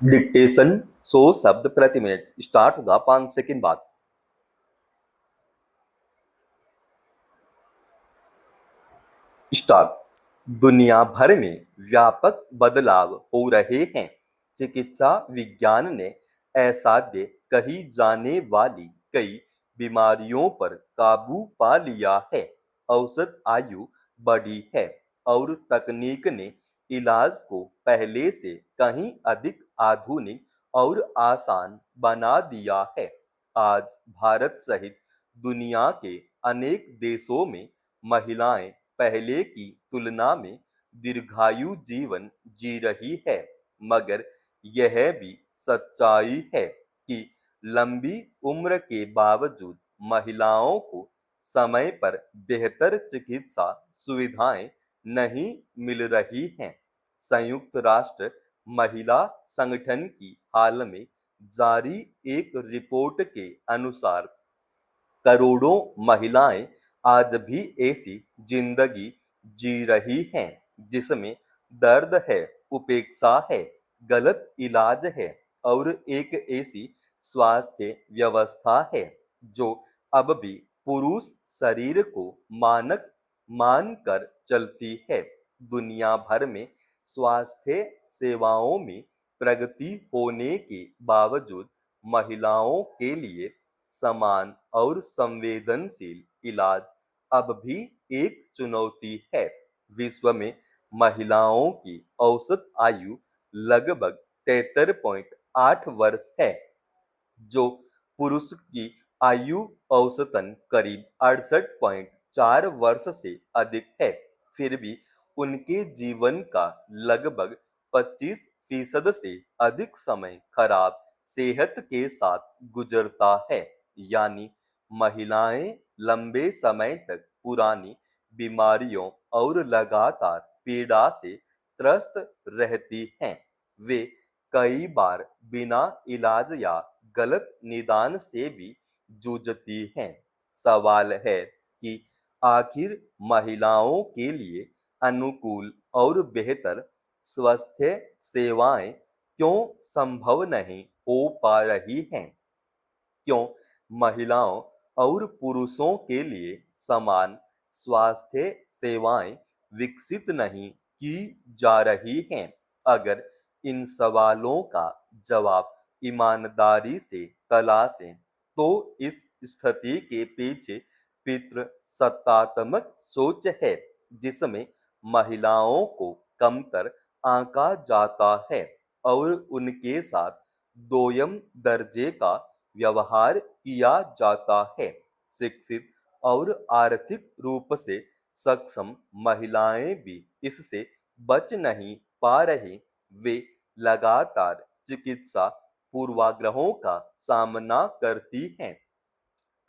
Dictation 100 शब्द प्रति minute start होगा 5 सेकंड बाद। स्टार्ट। दुनिया भर में व्यापक बदलाव हो रहे हैं। चिकित्सा विज्ञान ने असाध्य कही जाने वाली कई बीमारियों पर काबू पा लिया है। औसत आयु बढ़ी है और तकनीक ने इलाज को पहले से कहीं अधिक आधुनिक और आसान बना दिया है। आज भारत सहित दुनिया के अनेक देशों में महिलाएं पहले की तुलना में दीर्घायु जीवन जी रही है, मगर यह भी सच्चाई है कि लंबी उम्र के बावजूद महिलाओं को समय पर बेहतर चिकित्सा सुविधाएं नहीं मिल रही हैं। संयुक्त राष्ट्र महिला संगठन की हाल में जारी एक रिपोर्ट के अनुसार करोड़ों महिलाएं आज भी ऐसी जिंदगी जी रही हैं जिसमें दर्द है, उपेक्षा है, गलत इलाज है और एक ऐसी स्वास्थ्य व्यवस्था है जो अब भी पुरुष शरीर को मानक मानकर चलती है। दुनिया भर में स्वास्थ्य सेवाओं में प्रगति होने के बावजूद महिलाओं के लिए समान और संवेदनशील इलाज अब भी एक चुनौती है। विश्व में महिलाओं की औसत आयु लगभग 73.8 वर्ष है, जो पुरुष की आयु औसतन करीब 68.4 वर्ष से अधिक है। फिर भी उनके जीवन का लगभग 25% से अधिक समय खराब सेहत के साथ गुजरता है। यानी महिलाएं लंबे समय तक पुरानी बीमारियों और लगातार पीड़ा से त्रस्त रहती हैं। वे कई बार बिना इलाज या गलत निदान से भी जूझती हैं। सवाल है कि आखिर महिलाओं के लिए अनुकूल और बेहतर स्वास्थ्य सेवाएं क्यों संभव नहीं हो पा रही हैं? क्यों महिलाओं और पुरुषों के लिए समान स्वास्थ्य सेवाएं विकसित नहीं की जा रही हैं? अगर इन सवालों का जवाब ईमानदारी से तलाशें तो इस स्थिति के पीछे पितृ सत्तात्मक सोच है जिसमें महिलाओं को कमतर आंका जाता है और उनके साथ दोयम दर्जे का व्यवहार किया जाता है। शिक्षित और आर्थिक रूप से सक्षम महिलाएं भी इससे बच नहीं पा रही। वे लगातार चिकित्सा पूर्वाग्रहों का सामना करती हैं।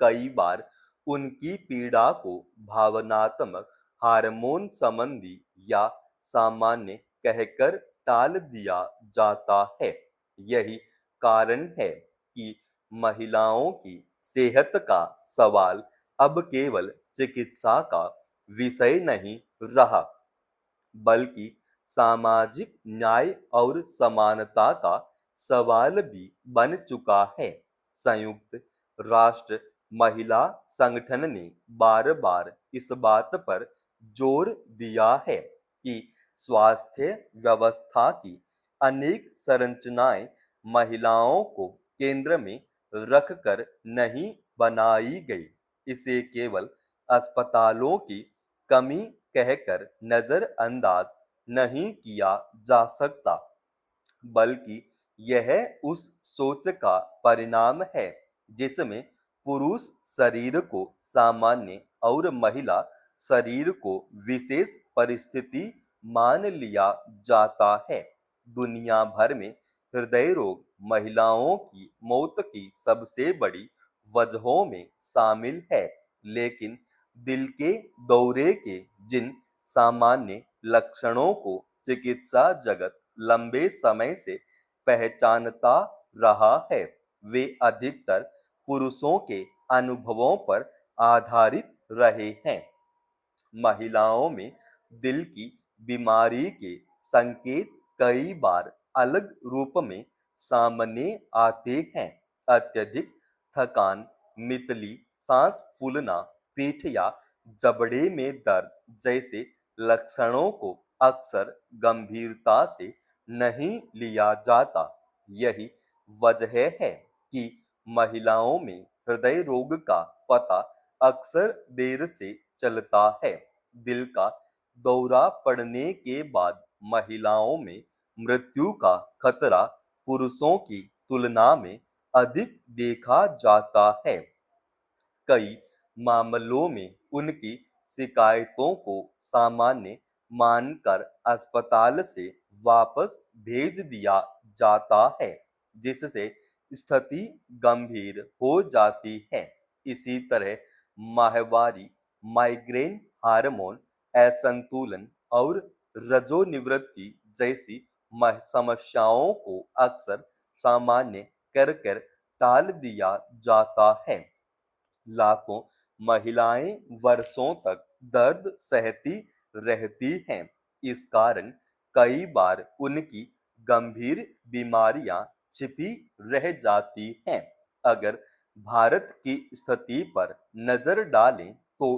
कई बार उनकी पीड़ा को भावनात्मक, हार्मोन संबंधी या सामान्य कहकर टाल दिया जाता है। यही कारण है कि महिलाओं की सेहत का सवाल अब केवल चिकित्सा का विषय नहीं रहा, बल्कि सामाजिक न्याय और समानता का सवाल भी बन चुका है। संयुक्त राष्ट्र महिला संगठन ने बार बार इस बात पर जोर दिया है कि स्वास्थ्य व्यवस्था की अनेक संरचनाएं महिलाओं को केंद्र में रखकर नहीं बनाई गई। इसे केवल अस्पतालों की कमी कहकर नजरअंदाज नहीं किया जा सकता, बल्कि यह उस सोच का परिणाम है जिसमें पुरुष शरीर को सामान्य और महिला शरीर को विशेष परिस्थिति मान लिया जाता है। दुनिया भर में हृदय रोग महिलाओं की मौत की सबसे बड़ी वजहों में शामिल है, लेकिन दिल के दौरे के जिन सामान्य लक्षणों को चिकित्सा जगत लंबे समय से पहचानता रहा है, वे अधिकतर पुरुषों के अनुभवों पर आधारित रहे हैं। महिलाओं में दिल की बीमारी के संकेत कई बार अलग रूप में सामने आते हैं। अत्यधिक थकान, मितली, सांस फूलना, पीठ या जबड़े में दर्द जैसे लक्षणों को अक्सर गंभीरता से नहीं लिया जाता। यही वजह है कि महिलाओं में हृदय रोग का पता अक्सर देर से चलता है। दिल का दौरा पड़ने के बाद महिलाओं में मृत्यु का खतरा पुरुषों की तुलना में अधिक देखा जाता है। कई मामलों में उनकी शिकायतों को सामान्य मानकर अस्पताल से वापस भेज दिया जाता है, जिससे स्थिति गंभीर हो जाती है। इसी तरह माहवारी, माइग्रेन, हार्मोन असंतुलन और रजोनिवृत्ति जैसी समस्याओं को अक्सर सामान्य कर कर टाल दिया जाता है। लाखों महिलाएं वर्षों तक दर्द सहती रहती हैं। इस कारण कई बार उनकी गंभीर बीमारियां छिपी रह जाती हैं। अगर भारत की स्थिति पर नजर डालें तो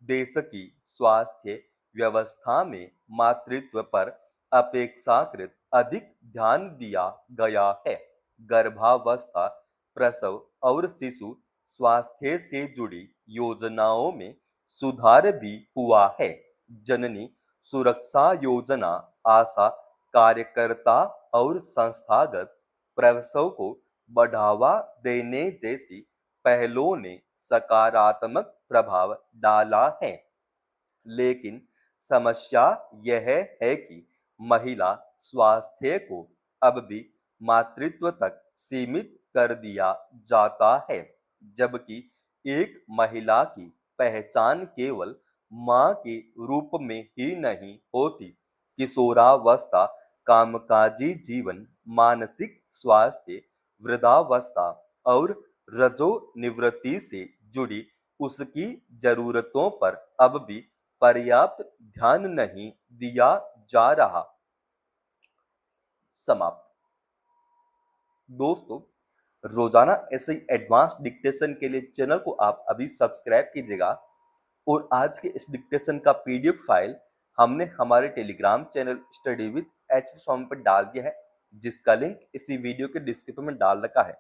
देश की स्वास्थ्य व्यवस्था में मातृत्व पर अपेक्षाकृत अधिक ध्यान दिया गया है। गर्भावस्था, प्रसव और शिशु स्वास्थ्य से जुड़ी योजनाओं में सुधार भी हुआ है। जननी सुरक्षा योजना, आशा कार्यकर्ता और संस्थागत प्रसव को बढ़ावा देने जैसी पहलों ने सकारात्मक प्रभाव डाला है। लेकिन समस्या यह है कि महिला स्वास्थ्य को अब भी मातृत्व तक सीमित कर दिया जाता है, जबकि एक महिला की पहचान केवल मां के रूप में ही नहीं होती। किशोरावस्था, कामकाजी जीवन, मानसिक स्वास्थ्य, वृद्धावस्था और रजोनिवृत्ति से जुड़ी उसकी जरूरतों पर अब भी पर्याप्त ध्यान नहीं दिया जा रहा। समाप्त। दोस्तों, रोजाना ऐसे एडवांस डिक्टेशन के लिए चैनल को आप अभी सब्सक्राइब कीजिएगा और आज के इस डिक्टेशन का पीडीएफ फाइल हमने हमारे Telegram channel study with H Swami पर डाल दिया है, जिसका लिंक इसी वीडियो के डिस्क्रिप्शन में डाल रखा है।